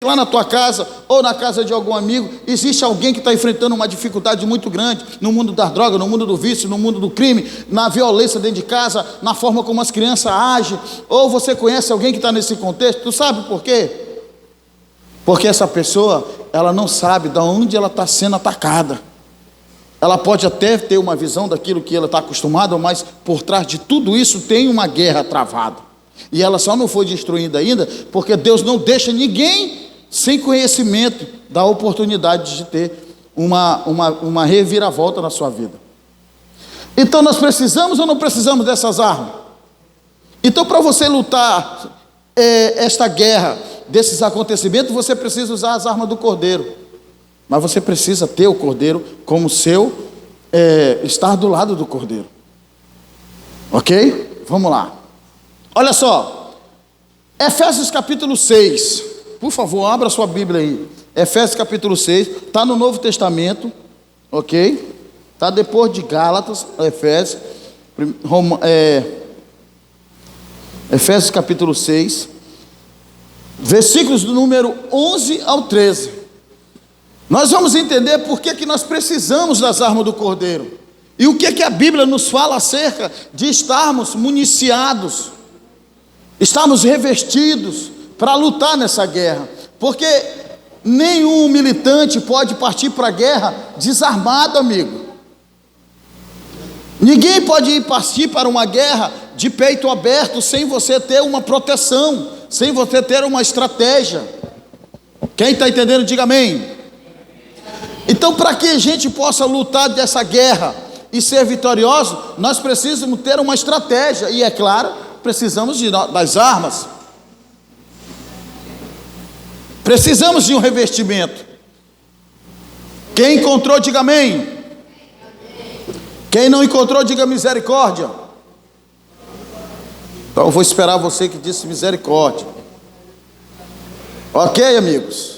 lá na tua casa ou na casa de algum amigo, existe alguém que está enfrentando uma dificuldade muito grande no mundo das drogas, no mundo do vício, no mundo do crime, na violência dentro de casa, na forma como as crianças agem, ou você conhece alguém que está nesse contexto. Tu sabe por quê? Porque essa pessoa, ela não sabe de onde ela está sendo atacada. Ela pode até ter uma visão daquilo que ela está acostumada, mas por trás de tudo isso tem uma guerra travada, e ela só não foi destruída ainda, porque Deus não deixa ninguém sem conhecimento da oportunidade de ter uma reviravolta na sua vida. Então nós precisamos ou não precisamos dessas armas? Então, para você lutar esta guerra desses acontecimentos, você precisa usar as armas do Cordeiro, mas você precisa ter o Cordeiro como seu, estar do lado do Cordeiro, ok? Vamos lá, olha só, Efésios capítulo 6, por favor, abra sua Bíblia aí. Efésios capítulo 6, está no Novo Testamento, ok? Está depois de Gálatas, Efésios, Efésios capítulo 6, versículos do número 11 ao 13. Nós vamos entender por que nós precisamos das armas do Cordeiro, e o que a Bíblia nos fala acerca de estarmos municiados, estarmos revestidos para lutar nessa guerra, porque nenhum militante pode partir para a guerra desarmado, amigo. Ninguém pode partir para uma guerra de peito aberto sem você ter uma proteção, sem você ter uma estratégia. Quem está entendendo, diga amém. Então, para que a gente possa lutar dessa guerra e ser vitorioso, nós precisamos ter uma estratégia, e é claro, precisamos das armas. Precisamos de um revestimento. Quem encontrou, diga amém. Quem não encontrou, diga misericórdia. Então eu vou esperar você que disse misericórdia. Ok, amigos?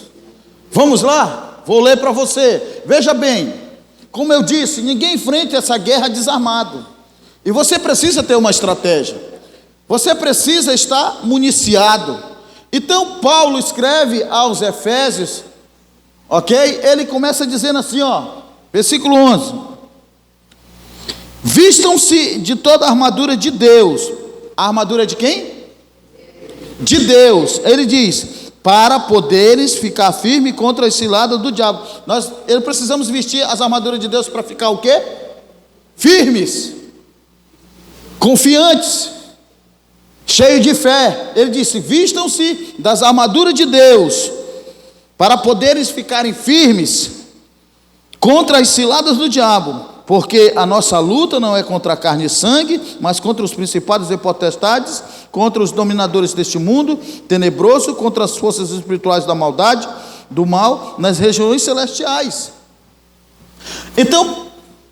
Vamos lá? Vou ler para você. Veja bem, como eu disse, ninguém enfrenta essa guerra desarmado, e você precisa ter uma estratégia, você precisa estar municiado. Então Paulo escreve aos Efésios, ok? Ele começa dizendo assim, versículo 11: vistam-se de toda a armadura de Deus. A armadura de quem? De Deus. Ele diz, para poderes ficar firme contra as ciladas do diabo. Nós precisamos vestir as armaduras de Deus para ficar o quê? Firmes, confiantes, cheio de fé. Ele disse, vistam-se das armaduras de Deus, para poderes ficarem firmes contra as ciladas do diabo, porque a nossa luta não é contra a carne e sangue, mas contra os principados e potestades, contra os dominadores deste mundo tenebroso, contra as forças espirituais da maldade, do mal, nas regiões celestiais. Então,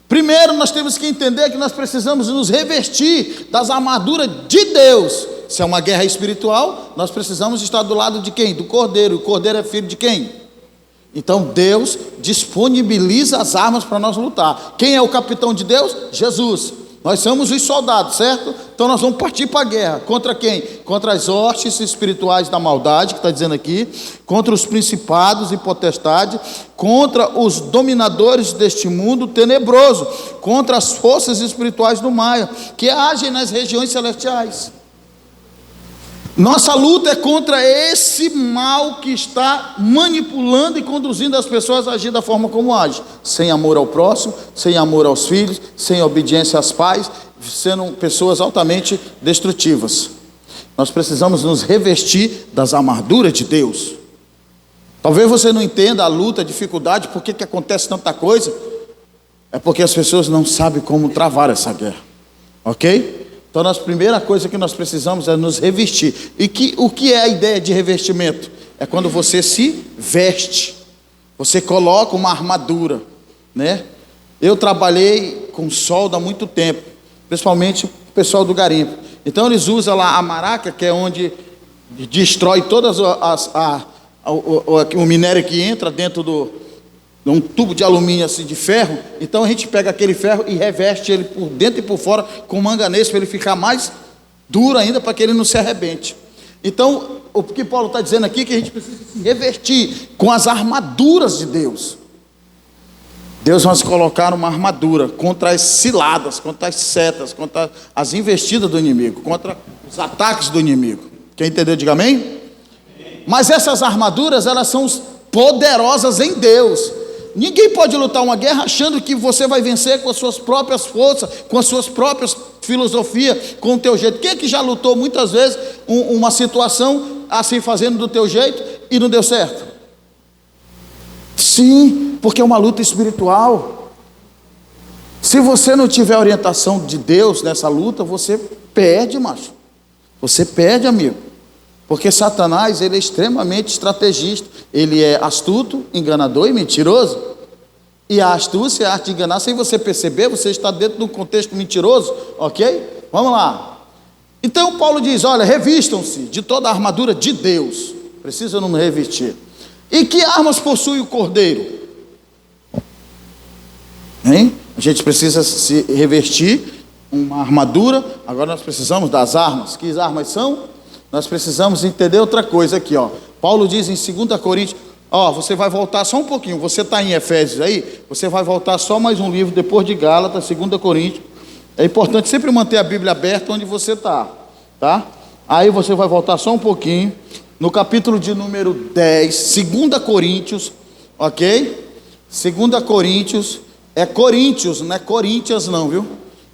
primeiro nós temos que entender que nós precisamos nos revestir das armaduras de Deus. Se é uma guerra espiritual, nós precisamos estar do lado de quem? Do Cordeiro. O Cordeiro é filho de quem? Então Deus disponibiliza as armas para nós lutar. Quem é o capitão de Deus? Jesus. Nós somos os soldados, certo? Então nós vamos partir para a guerra. Contra quem? Contra as hostes espirituais da maldade, que está dizendo aqui, contra os principados e potestades, contra os dominadores deste mundo tenebroso, contra as forças espirituais do mal, que agem nas regiões celestiais. Nossa luta é contra esse mal que está manipulando e conduzindo as pessoas a agir da forma como agem, sem amor ao próximo, sem amor aos filhos, sem obediência aos pais, sendo pessoas altamente destrutivas. Nós precisamos nos revestir das armaduras de Deus. Talvez você não entenda a luta, a dificuldade, por que acontece tanta coisa. É porque as pessoas não sabem como travar essa guerra, ok? Então a primeira coisa que nós precisamos é nos revestir. E o que é a ideia de revestimento? É quando você se veste, você coloca uma armadura, né? Eu trabalhei com solda há muito tempo, principalmente o pessoal do garimpo. Então eles usam lá a maraca, que é onde destrói todas o minério que entra dentro de um tubo de alumínio assim, de ferro. Então a gente pega aquele ferro e reveste ele por dentro e por fora com manganês, para ele ficar mais duro ainda, para que ele não se arrebente. Então, o que Paulo está dizendo aqui é que a gente precisa se revestir com as armaduras de Deus. Deus vai colocar uma armadura contra as ciladas, contra as setas, contra as investidas do inimigo, contra os ataques do inimigo. Quem entendeu, diga amém? Mas essas armaduras, elas são poderosas em Deus. Ninguém pode lutar uma guerra achando que você vai vencer com as suas próprias forças, com as suas próprias filosofias, com o teu jeito. Quem é que já lutou muitas vezes uma situação assim, fazendo do teu jeito e não deu certo? Sim, porque é uma luta espiritual. Se você não tiver orientação de Deus nessa luta, você perde, macho. Você perde, amigo. Porque Satanás, ele é extremamente estrategista. Ele é astuto, enganador e mentiroso. E a astúcia é a arte de enganar sem você perceber. Você está dentro de um contexto mentiroso, ok? Vamos lá. Então Paulo diz, olha, revistam-se de toda a armadura de Deus. Precisa não revestir. E que armas possui o cordeiro? Hein? A gente precisa se revestir uma armadura. Agora nós precisamos das armas. Que armas são? Nós precisamos entender outra coisa aqui, ó. Paulo diz em 2 Coríntios, ó, você vai voltar só um pouquinho. Você está em Efésios aí, você vai voltar só mais um livro depois de Gálatas, 2 Coríntios. É importante sempre manter a Bíblia aberta onde você está, tá? Aí você vai voltar só um pouquinho. No capítulo de número 10, 2 Coríntios, ok? 2 Coríntios, é Coríntios, não é Corinthians não, viu?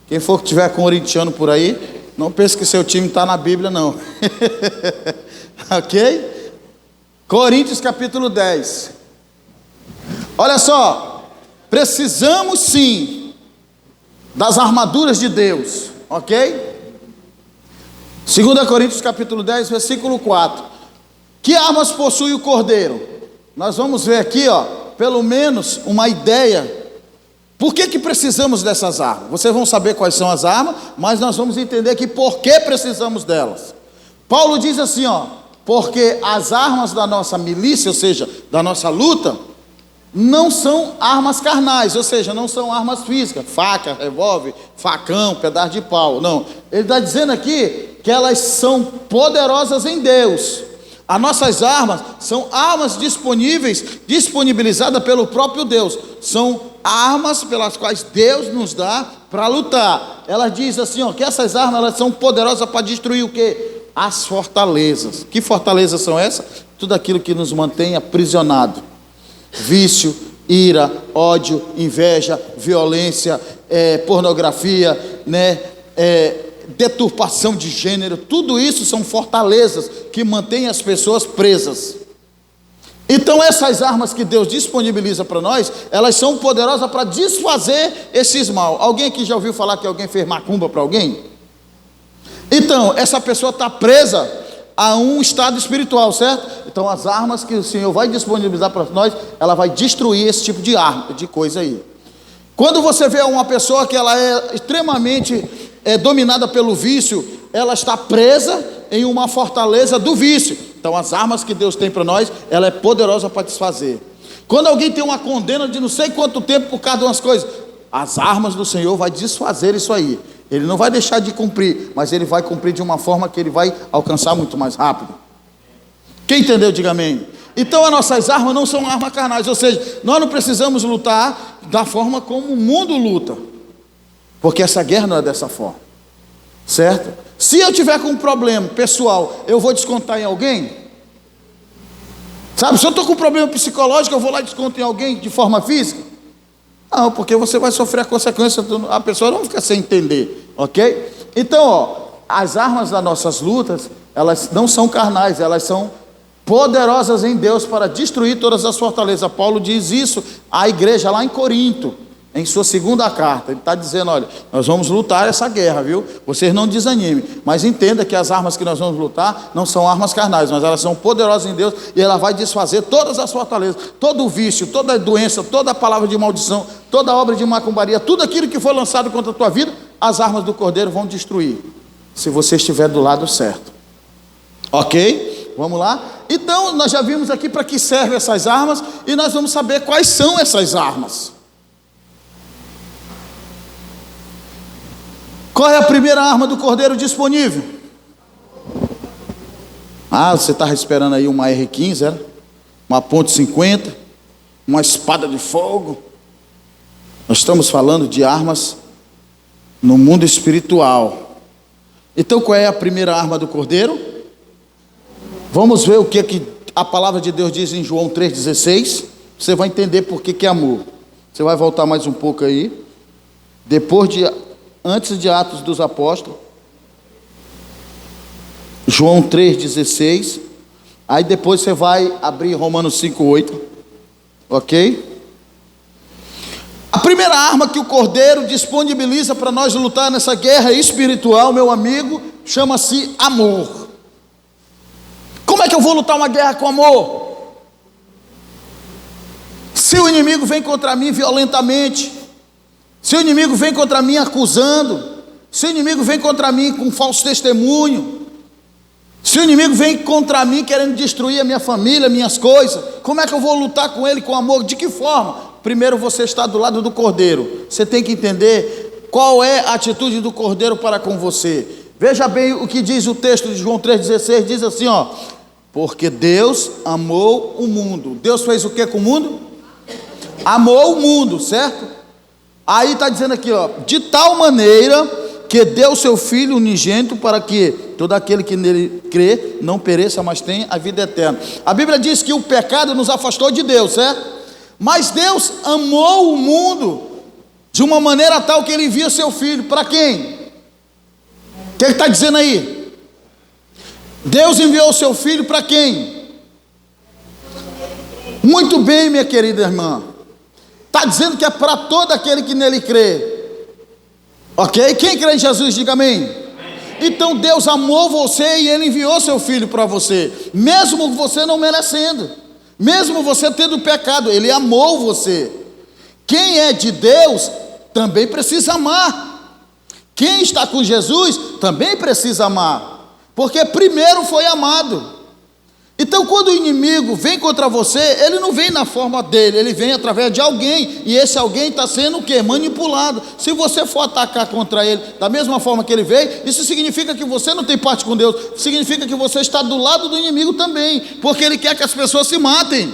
Quem for que tiver corintiano por aí, não pense que seu time está na Bíblia não. Ok? Coríntios capítulo 10. Olha só, precisamos sim das armaduras de Deus, ok? 2 Coríntios capítulo 10, versículo 4. Que armas possui o cordeiro? Nós vamos ver aqui, ó, pelo menos uma ideia. Por que precisamos dessas armas? Vocês vão saber quais são as armas, mas nós vamos entender aqui por que precisamos delas. Paulo diz assim, ó, porque as armas da nossa milícia, ou seja, da nossa luta, não são armas carnais, ou seja, não são armas físicas, faca, revólver, facão, pedaço de pau, não. Ele está dizendo aqui que elas são poderosas em Deus. As nossas armas são armas disponibilizadas pelo próprio Deus. São armas pelas quais Deus nos dá para lutar. Ela diz assim, ó, que essas armas elas são poderosas para destruir o quê? As fortalezas. Que fortalezas são essas? Tudo aquilo que nos mantém aprisionado. Vício, ira, ódio, inveja, violência, pornografia, né? Deturpação de gênero, tudo isso são fortalezas que mantêm as pessoas presas. Então essas armas que Deus disponibiliza para nós, elas são poderosas para desfazer esses mal. Alguém aqui já ouviu falar que alguém fez macumba para alguém? Então, essa pessoa está presa a um estado espiritual, certo? Então as armas que o Senhor vai disponibilizar para nós, ela vai destruir esse tipo de arma, de coisa aí. Quando você vê uma pessoa que ela é extremamente dominada pelo vício, ela está presa em uma fortaleza do vício. Então as armas que Deus tem para nós, ela é poderosa para desfazer. Quando alguém tem uma condena de não sei quanto tempo por causa de umas coisas, as armas do Senhor vai desfazer isso aí. Ele não vai deixar de cumprir, mas ele vai cumprir de uma forma que ele vai alcançar muito mais rápido. Quem entendeu, diga amém. Então as nossas armas não são armas carnais, ou seja, nós não precisamos lutar da forma como o mundo luta, porque essa guerra não é dessa forma, certo? Se eu tiver com um problema pessoal, eu vou descontar em alguém? Sabe, se eu estou com um problema psicológico, eu vou lá e desconto em alguém de forma física? Não, porque você vai sofrer a consequência, a pessoa não fica sem entender, ok? Então, ó, as armas das nossas lutas, elas não são carnais, elas são poderosas em Deus para destruir todas as fortalezas. Paulo diz isso à igreja lá em Corinto, em sua segunda carta. Ele está dizendo, olha, nós vamos lutar essa guerra, viu? Vocês não desanimem, mas entenda que as armas que nós vamos lutar não são armas carnais, mas elas são poderosas em Deus, e ela vai desfazer todas as fortalezas, todo o vício, toda a doença, toda a palavra de maldição, toda a obra de macumbaria, tudo aquilo que foi lançado contra a tua vida, as armas do Cordeiro vão destruir, se você estiver do lado certo. Ok? Vamos lá? Então, nós já vimos aqui para que servem essas armas, e nós vamos saber quais são essas armas. Qual é a primeira arma do Cordeiro disponível? Ah, você estava esperando aí uma R15, era? Uma ponto .50, uma espada de fogo. Nós estamos falando de armas no mundo espiritual. Então qual é a primeira arma do cordeiro? Vamos ver o que a palavra de Deus diz em João 3,16. Você vai entender por que é amor. Você vai voltar mais um pouco aí. Antes de Atos dos Apóstolos. João 3,16. Aí depois você vai abrir Romanos 5,8. Ok? A primeira arma que o cordeiro disponibiliza para nós lutar nessa guerra espiritual, meu amigo, chama-se amor. Como é que eu vou lutar uma guerra com amor? Se o inimigo vem contra mim violentamente, se o inimigo vem contra mim acusando, se o inimigo vem contra mim com falso testemunho, se o inimigo vem contra mim querendo destruir a minha família, minhas coisas, como é que eu vou lutar com ele com amor? De que forma? Primeiro você está do lado do cordeiro. Você tem que entender qual é a atitude do cordeiro para com você. Veja bem o que diz o texto de João 3,16. Diz assim, ó: porque Deus amou o mundo. Deus fez o que com o mundo? Amou o mundo, certo? Aí está dizendo aqui, ó: de tal maneira que deu seu Filho unigênito, para que todo aquele que nele crê não pereça, mas tenha a vida eterna. A Bíblia diz que o pecado nos afastou de Deus, certo? Mas Deus amou o mundo de uma maneira tal que ele envia seu Filho. Para quem? O que ele está dizendo aí? Deus enviou o seu Filho para quem? Muito bem, minha querida irmã. Está dizendo que é para todo aquele que nele crê. Ok? Quem crê em Jesus, diga amém. Então Deus amou você e ele enviou seu Filho para você, mesmo você não merecendo. Mesmo você tendo pecado, ele amou você. Quem é de Deus também precisa amar. Quem está com Jesus também precisa amar, porque primeiro foi amado. Então quando o inimigo vem contra você, ele não vem na forma dele, ele vem através de alguém, e esse alguém está sendo o quê? Manipulado. Se você for atacar contra ele da mesma forma que ele veio, isso significa que você não tem parte com Deus, significa que você está do lado do inimigo também, porque ele quer que as pessoas se matem.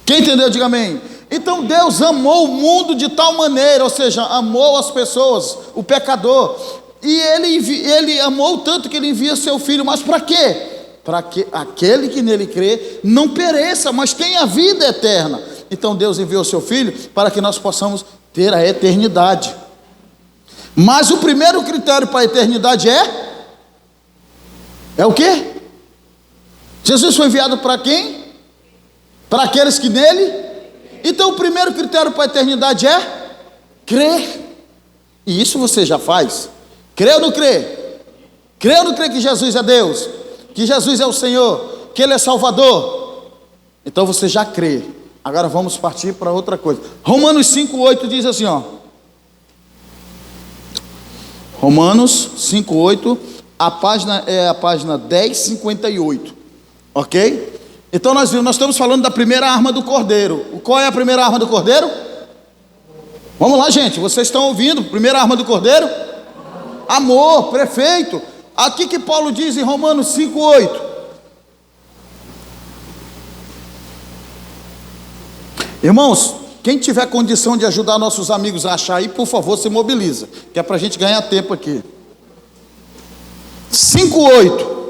Quem entendeu, diga amém. Então Deus amou o mundo de tal maneira, ou seja, amou as pessoas, o pecador, e ele amou tanto que ele envia seu Filho. Mas para quê? Para que aquele que nele crê não pereça, mas tenha vida eterna. Então Deus enviou seu Filho para que nós possamos ter a eternidade. Mas o primeiro critério para a eternidade é o quê? Jesus foi enviado para quem? Para aqueles que nele. Então o primeiro critério para a eternidade é crer. E isso você já faz. Crê ou não crê? Crê ou não crê que Jesus é Deus? Que Jesus é o Senhor, que Ele é Salvador? Então você já crê. Agora vamos partir para outra coisa. Romanos 5,8 diz assim, ó. Romanos 5,8, a página é a página 1058, ok? Então nós estamos falando da primeira arma do cordeiro. Qual é a primeira arma do cordeiro? Vamos lá, gente, vocês estão ouvindo? Primeira arma do cordeiro? Amor, perfeito. Aqui que Paulo diz em Romanos 5,8. Irmãos, quem tiver condição de ajudar nossos amigos a achar aí, por favor, se mobiliza, que é para a gente ganhar tempo aqui. 5,8.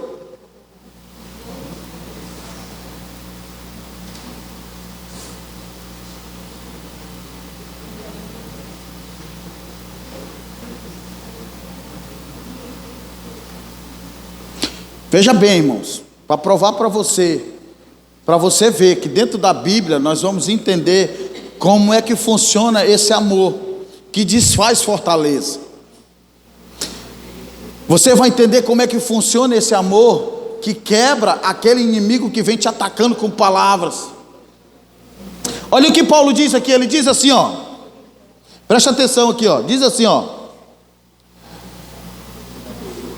Veja bem, irmãos, para provar para você ver que dentro da Bíblia nós vamos entender como é que funciona esse amor que desfaz fortaleza. Você vai entender como é que funciona esse amor que quebra aquele inimigo que vem te atacando com palavras. Olha o que Paulo diz aqui, ele diz assim, ó. Presta atenção aqui, ó. Diz assim, ó.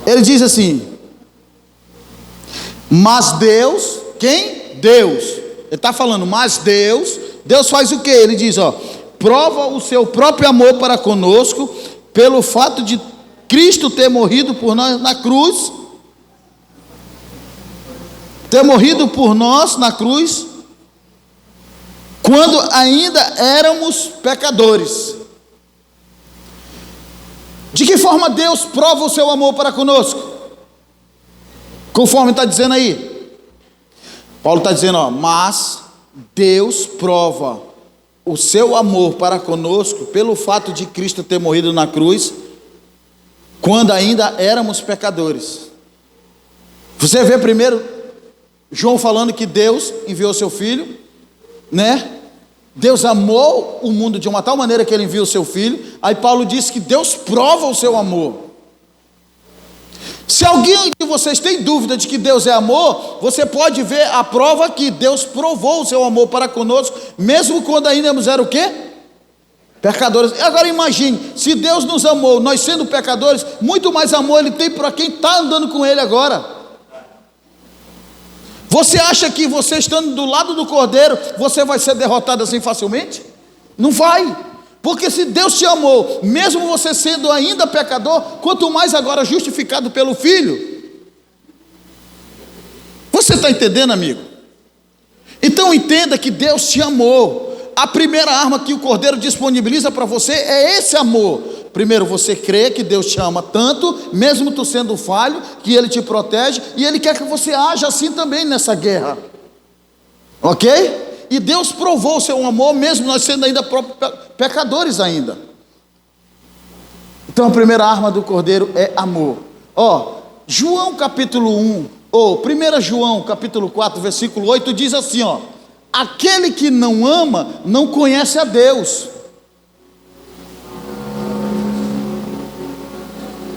Ele diz assim: mas Deus, quem? Deus. Ele está falando, mas Deus faz o que? Ele diz, ó, prova o seu próprio amor para conosco, pelo fato de Cristo ter morrido por nós na cruz. ter morrido por nós na cruz, quando ainda éramos pecadores. De que forma Deus prova o seu amor para conosco? Conforme está dizendo aí. Paulo está dizendo, mas Deus prova o seu amor para conosco pelo fato de Cristo ter morrido na cruz, quando ainda éramos pecadores. Você vê primeiro João falando que Deus enviou seu Filho, né? Deus amou o mundo de uma tal maneira que ele enviou o seu Filho. Aí Paulo diz que Deus prova o seu amor. Se alguém de vocês tem dúvida de que Deus é amor, você pode ver a prova que Deus provou o seu amor para conosco, mesmo quando ainda éramos o quê? Pecadores. Agora imagine, se Deus nos amou, nós sendo pecadores, muito mais amor ele tem para quem está andando com ele agora. Você acha que você estando do lado do Cordeiro, você vai ser derrotado assim facilmente? Não vai. Porque se Deus te amou, mesmo você sendo ainda pecador, quanto mais agora justificado pelo Filho. Você está entendendo, amigo? Então entenda que Deus te amou. A primeira arma que o Cordeiro disponibiliza para você é esse amor. Primeiro, você crê que Deus te ama tanto, mesmo tu sendo falho, que Ele te protege, e Ele quer que você haja assim também nessa guerra. Ok? E Deus provou o seu amor, mesmo nós sendo ainda pecadores ainda. Então a primeira arma do Cordeiro é amor. João capítulo 1, ou 1 João capítulo 4, versículo 8, diz assim, aquele que não ama, não conhece a Deus.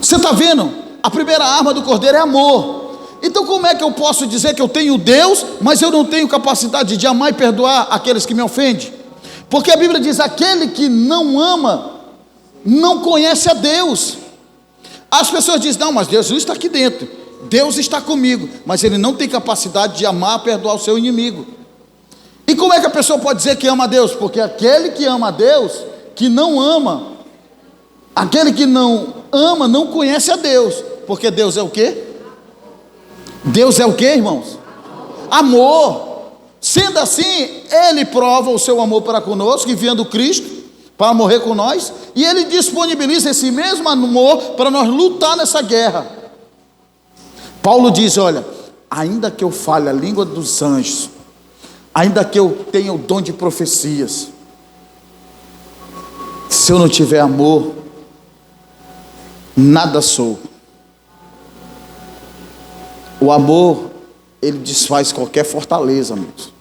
Você está vendo? A primeira arma do Cordeiro é amor. Então como é que eu posso dizer que eu tenho Deus, mas eu não tenho capacidade de amar e perdoar aqueles que me ofendem? Porque a Bíblia diz, aquele que não ama, não conhece a Deus. As pessoas dizem, não, mas Deus está aqui dentro, Deus está comigo, mas ele não tem capacidade de amar e perdoar o seu inimigo. E como é que a pessoa pode dizer que ama a Deus? Porque aquele que ama a Deus, que não ama, aquele que não ama, não conhece a Deus. Porque Deus é o quê? Deus é o quê, irmãos? Amor. Sendo assim, Ele prova o seu amor para conosco, enviando Cristo para morrer com nós, e Ele disponibiliza esse mesmo amor para nós lutar nessa guerra. Paulo diz, olha, ainda que eu fale a língua dos anjos, ainda que eu tenha o dom de profecias, se eu não tiver amor, nada sou. O amor, ele desfaz qualquer fortaleza, amigos.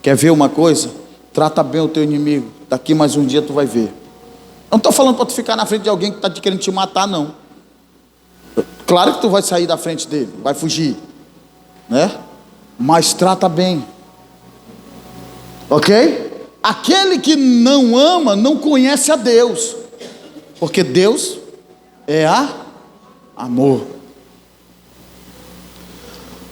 Quer ver uma coisa? Trata bem o teu inimigo, daqui mais um dia tu vai ver. Eu não estou falando para tu ficar na frente de alguém que está querendo te matar, não. Claro que tu vai sair da frente dele, vai fugir, né? Mas trata bem, ok? Aquele que não ama, não conhece a Deus, porque Deus é amor.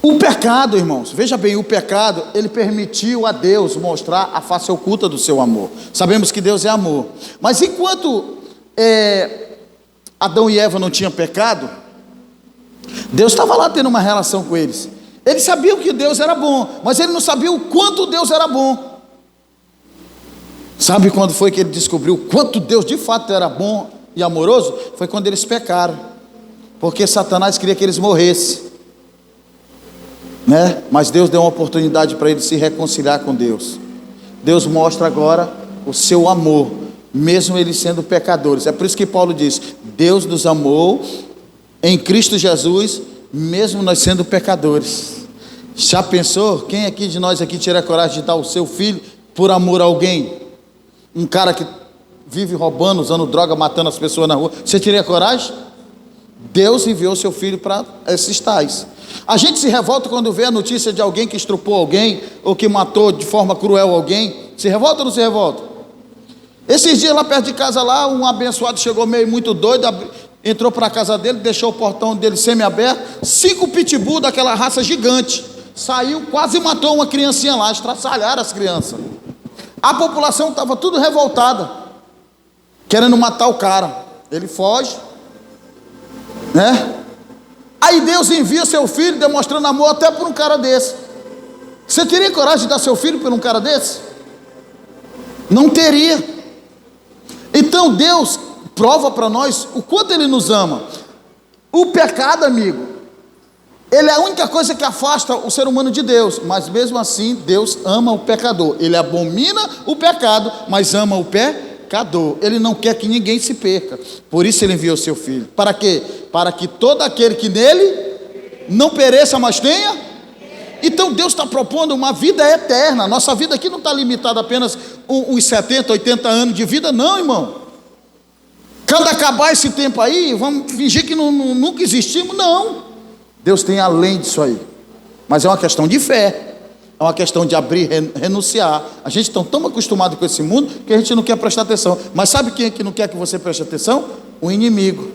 O pecado, irmãos, veja bem, o pecado, ele permitiu a Deus mostrar a face oculta do seu amor. Sabemos que Deus é amor, mas enquanto Adão e Eva não tinham pecado, Deus estava lá tendo uma relação com eles. Eles sabiam que Deus era bom, mas ele não sabia o quanto Deus era bom. Sabe quando foi que ele descobriu o quanto Deus de fato era bom e amoroso? Foi quando eles pecaram, porque Satanás queria que eles morressem, né? Mas Deus deu uma oportunidade para eles se reconciliar com Deus. Deus mostra agora o seu amor, mesmo eles sendo pecadores. É por isso que Paulo diz, Deus nos amou em Cristo Jesus, mesmo nós sendo pecadores. Já pensou? Quem aqui de nós aqui teria coragem de dar o seu filho por amor a alguém? Um cara que vive roubando, usando droga, matando as pessoas na rua, você teria coragem? Deus enviou seu filho para esses tais. A gente se revolta quando vê a notícia de alguém que estrupou alguém, ou que matou de forma cruel alguém. Se revolta ou não se revolta? Esses dias lá perto de casa, lá, um abençoado chegou meio muito doido, entrou para a casa dele, deixou o portão dele semi-aberto, 5 pitbull daquela raça gigante, saiu, quase matou uma criancinha lá, estraçalharam as crianças. A população estava tudo revoltada, querendo matar o cara. Ele foge, né? Aí Deus envia seu filho, demonstrando amor até por um cara desse. Você teria coragem de dar seu filho por um cara desse? Não teria. Então Deus prova para nós o quanto Ele nos ama. O pecado, amigo, ele é a única coisa que afasta o ser humano de Deus, mas mesmo assim Deus ama o pecador. Ele abomina o pecado, mas ama o pecador. Ele não quer que ninguém se perca. Por isso Ele enviou seu Filho. Para quê? Para que todo aquele que nele não pereça, mas tenha. Então Deus está propondo uma vida eterna. Nossa vida aqui não está limitada a apenas uns 70, 80 anos de vida, não, irmão. Quando acabar esse tempo aí, vamos fingir que nunca existimos? Não. Deus tem além disso aí. Mas é uma questão de fé. É uma questão de abrir, renunciar. A gente está tão acostumado com esse mundo que a gente não quer prestar atenção. Mas sabe quem é que não quer que você preste atenção? O inimigo.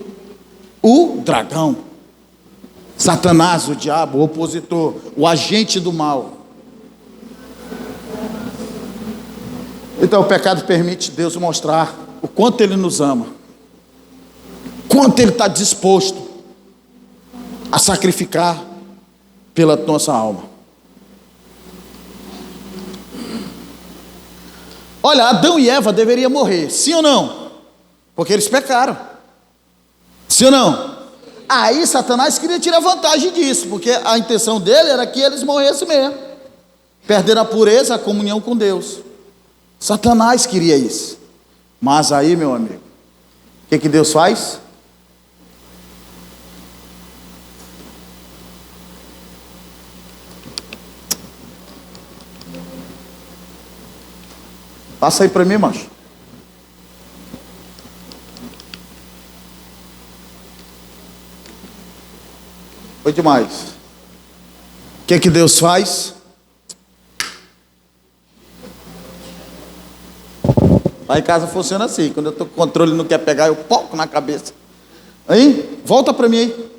O dragão. Satanás, o diabo, o opositor, o agente do mal. Então o pecado permite Deus mostrar o quanto Ele nos ama, quanto Ele está disposto a sacrificar pela nossa alma. Olha, Adão e Eva deveriam morrer, sim ou não? Porque eles pecaram, sim ou não? Aí Satanás queria tirar vantagem disso, porque a intenção dele era que eles morressem mesmo, perderam a pureza, a comunhão com Deus. Satanás queria isso. Mas aí, meu amigo, o que Deus faz? Passa aí para mim, macho. Foi demais. O que Deus faz? Lá em casa funciona assim. Quando eu estou com o controle e não quer pegar, eu poco na cabeça. Aí, volta para mim aí.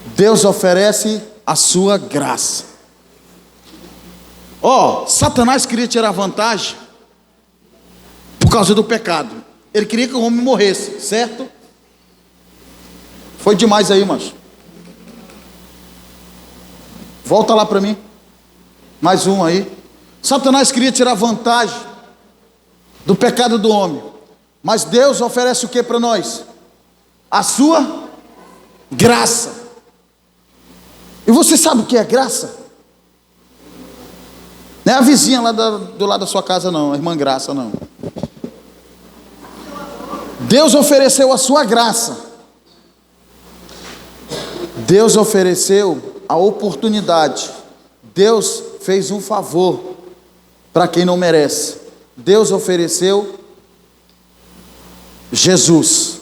Deus oferece a sua graça. Satanás queria tirar vantagem por causa do pecado. Ele queria que o homem morresse, certo? Foi demais aí, macho. Volta lá para mim. Mais um aí. Satanás queria tirar vantagem do pecado do homem. Mas Deus oferece o que para nós? A sua graça. E você sabe o que é graça? Não é a vizinha lá do lado da sua casa não, a irmã Graça não. Deus ofereceu a sua graça. Deus ofereceu a oportunidade. Deus fez um favor para quem não merece. Deus ofereceu Jesus.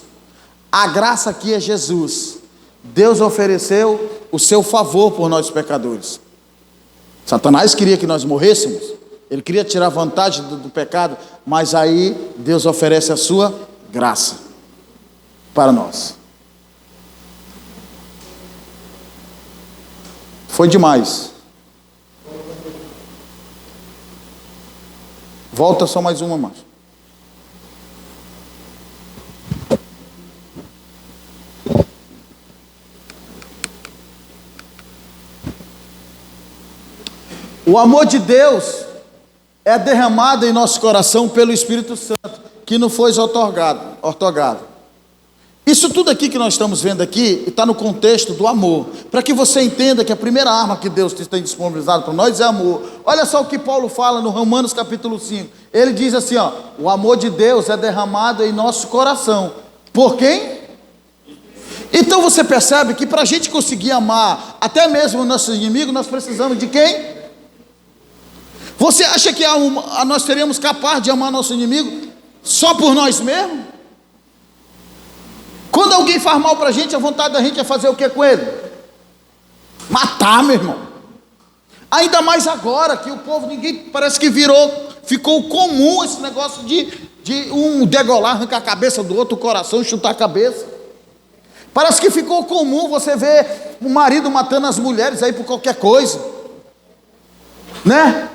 A graça aqui é Jesus. Deus ofereceu o seu favor por nós pecadores. Satanás queria que nós morrêssemos. Ele queria tirar vantagem do pecado. Mas aí Deus oferece a sua graça para nós. Foi demais. Volta só mais uma, mais. O amor de Deus é derramado em nosso coração pelo Espírito Santo, que nos foi outorgado. Isso tudo aqui que nós estamos vendo aqui está no contexto do amor, para que você entenda que a primeira arma que Deus tem disponibilizado para nós é amor. Olha só o que Paulo fala no Romanos capítulo 5. Ele diz assim, o amor de Deus é derramado em nosso coração. Por quem? Então você percebe que para a gente conseguir amar até mesmo o nosso inimigo, nós precisamos de quem? Você acha que nós seríamos capazes de amar nosso inimigo só por nós mesmos? Quando alguém faz mal para a gente, a vontade da gente é fazer o que com ele? Matar, meu irmão. Ainda mais agora que o povo, parece que ficou comum esse negócio de um degolar, arrancar a cabeça do outro, o coração, chutar a cabeça. Parece que ficou comum você ver o marido matando as mulheres aí por qualquer coisa, né?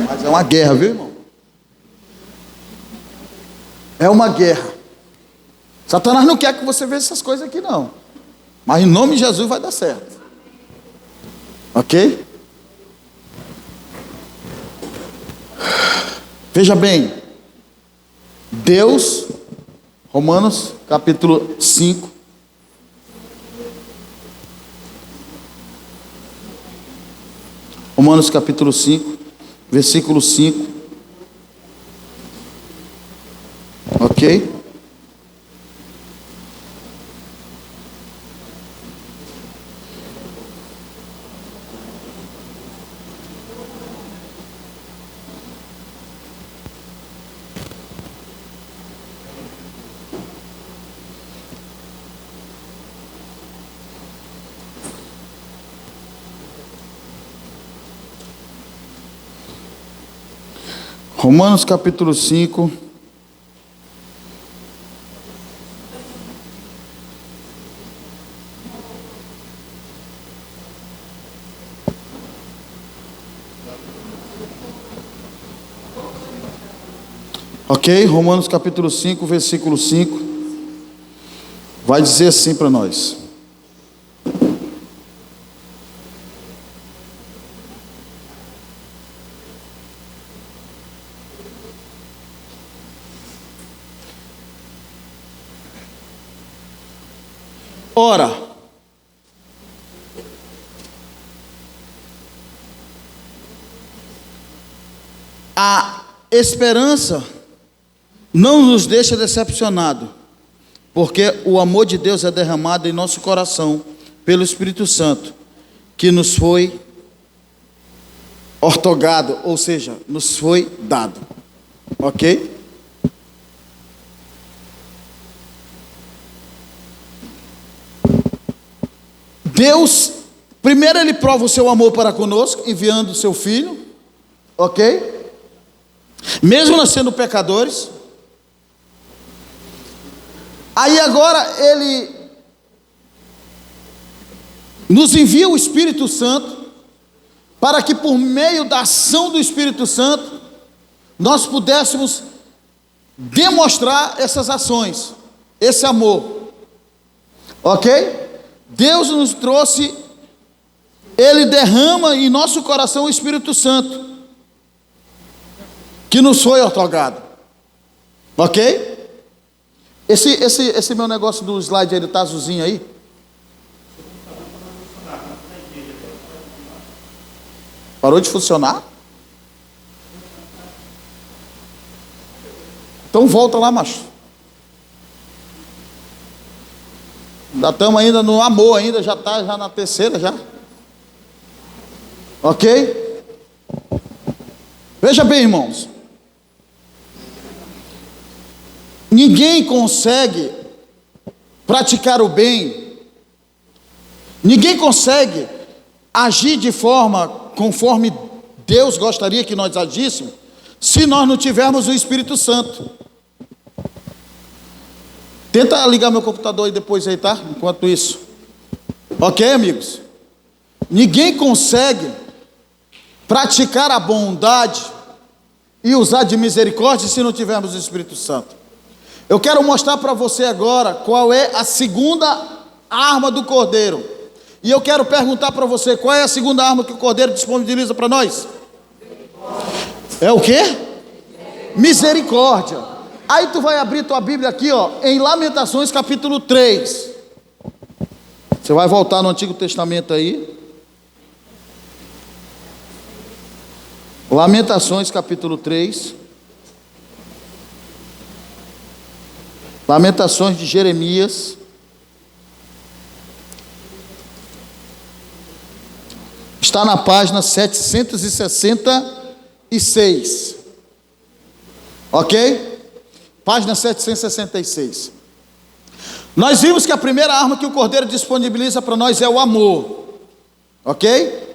Mas é uma guerra, viu, irmão? É uma guerra. Satanás não quer que você veja essas coisas aqui, não. Mas em nome de Jesus vai dar certo. Ok? Veja bem. Deus, Romanos capítulo 5. Romanos capítulo 5, versículo 5. Ok? Romanos capítulo 5. Ok? Romanos capítulo 5, versículo 5. Vai dizer assim para nós. Ora, a esperança não nos deixa decepcionado, porque o amor de Deus é derramado em nosso coração pelo Espírito Santo, que nos foi ortogado, ou seja, nos foi dado. Ok? Deus, primeiro Ele prova o seu amor para conosco, enviando o seu Filho, ok? Mesmo nós sendo pecadores. Aí agora Ele nos envia o Espírito Santo, para que por meio da ação do Espírito Santo, nós pudéssemos demonstrar essas ações, esse amor, ok? Deus nos trouxe, Ele derrama em nosso coração o Espírito Santo, que nos foi otorgado, ok? Esse meu negócio do slide, ele está azulzinho aí? Parou de funcionar? Então volta lá, macho. Ainda estamos ainda no amor, ainda já está já na terceira já. Ok? Veja bem, irmãos. Ninguém consegue praticar o bem. Ninguém consegue agir de forma conforme Deus gostaria que nós agíssemos, se nós não tivermos o Espírito Santo. Tenta ligar meu computador aí depois aí, tá? Enquanto isso. Ok, amigos? Ninguém consegue praticar a bondade e usar de misericórdia se não tivermos o Espírito Santo. Eu quero mostrar para você agora qual é a segunda arma do Cordeiro. E eu quero perguntar para você, qual é a segunda arma que o Cordeiro disponibiliza para nós? É o quê? Misericórdia. Aí tu vai abrir tua Bíblia aqui, ó, em Lamentações capítulo 3. Você vai voltar no Antigo Testamento aí. Lamentações capítulo 3. Lamentações de Jeremias. Está na página 766. Ok? Página 766. Nós vimos que a primeira arma que o Cordeiro disponibiliza para nós é o amor. Ok?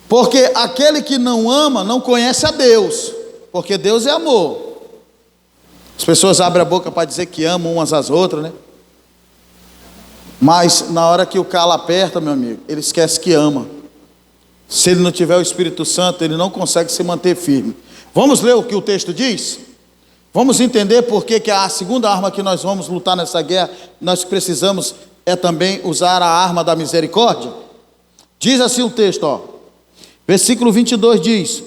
Porque aquele que não ama não conhece a Deus. Porque Deus é amor. As pessoas abrem a boca para dizer que amam umas às outras, né? Mas na hora que o calo aperta, meu amigo, ele esquece que ama. Se ele não tiver o Espírito Santo, ele não consegue se manter firme. Vamos ler o que o texto diz? Vamos entender por que a segunda arma que nós vamos lutar nessa guerra, nós precisamos também usar a arma da misericórdia? Diz assim o texto, ó. Versículo 22 diz: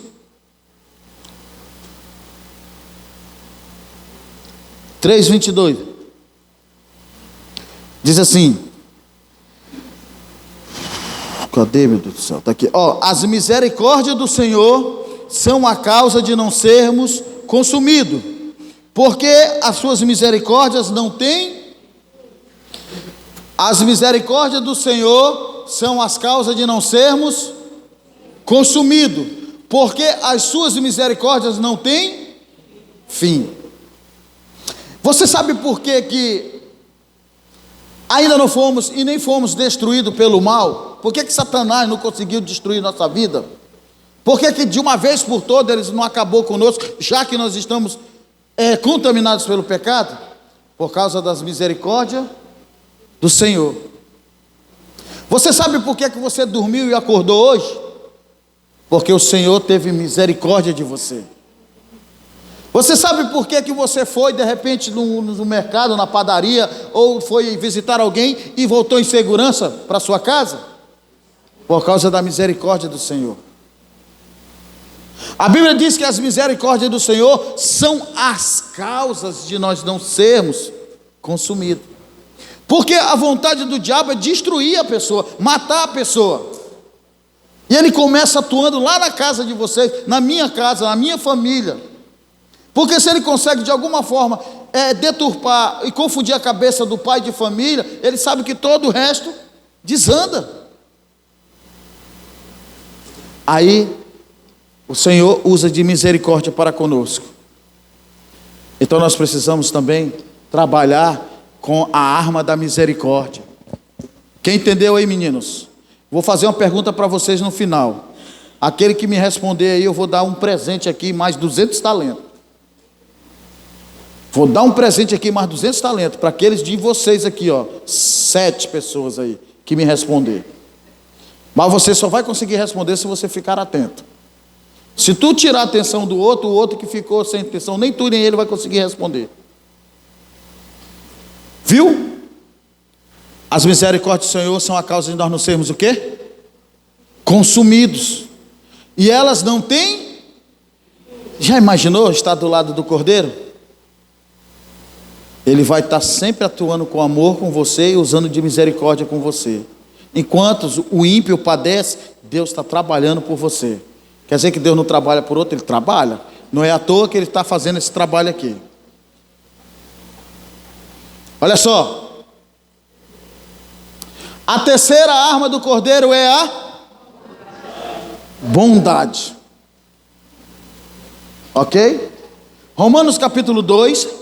3:22. Diz assim: cadê, meu Deus do céu? Está aqui, ó. As misericórdias do Senhor são a causa de não sermos consumidos, porque as suas misericórdias não têm. As misericórdias do Senhor são as causas de não sermos consumidos, porque as suas misericórdias não têm fim. Você sabe por que ainda não fomos e nem fomos destruídos pelo mal? Por que Satanás não conseguiu destruir nossa vida? Por que de uma vez por todas ele não acabou conosco, já que nós estamos contaminados pelo pecado? Por causa das misericórdias do Senhor. Você sabe por que você dormiu e acordou hoje? Porque o Senhor teve misericórdia de você. Você sabe por que você foi de repente no mercado, na padaria, ou foi visitar alguém e voltou em segurança para sua casa? Por causa da misericórdia do Senhor. A Bíblia diz que as misericórdias do Senhor são as causas de nós não sermos consumidos. Porque a vontade do diabo é destruir a pessoa, matar a pessoa. E ele começa atuando lá na casa de vocês, na minha casa, na minha família. Porque se ele consegue de alguma forma deturpar e confundir a cabeça do pai de família, ele sabe que todo o resto desanda. Aí o Senhor usa de misericórdia para conosco. Então nós precisamos também trabalhar com a arma da misericórdia. Quem entendeu aí, meninos? Vou fazer uma pergunta para vocês no final. Aquele que me responder aí, eu vou dar um presente aqui, mais 200 talentos. Vou dar um presente aqui, mais 200 talentos, para aqueles de vocês aqui, ó, 7 pessoas aí, que me responder. Mas você só vai conseguir responder se você ficar atento. Se tu tirar a atenção do outro, o outro que ficou sem atenção, nem tu nem ele vai conseguir responder. Viu? As misericórdias do Senhor são a causa de nós não sermos o quê? Consumidos. E elas não têm. Já imaginou estar do lado do Cordeiro? Ele vai estar sempre atuando com amor com você e usando de misericórdia com você. Enquanto o ímpio padece, Deus está trabalhando por você. Quer dizer que Deus não trabalha por outro? Ele trabalha. Não é à toa que Ele está fazendo esse trabalho aqui. Olha só. A terceira arma do Cordeiro é a bondade. Ok? Romanos capítulo 2.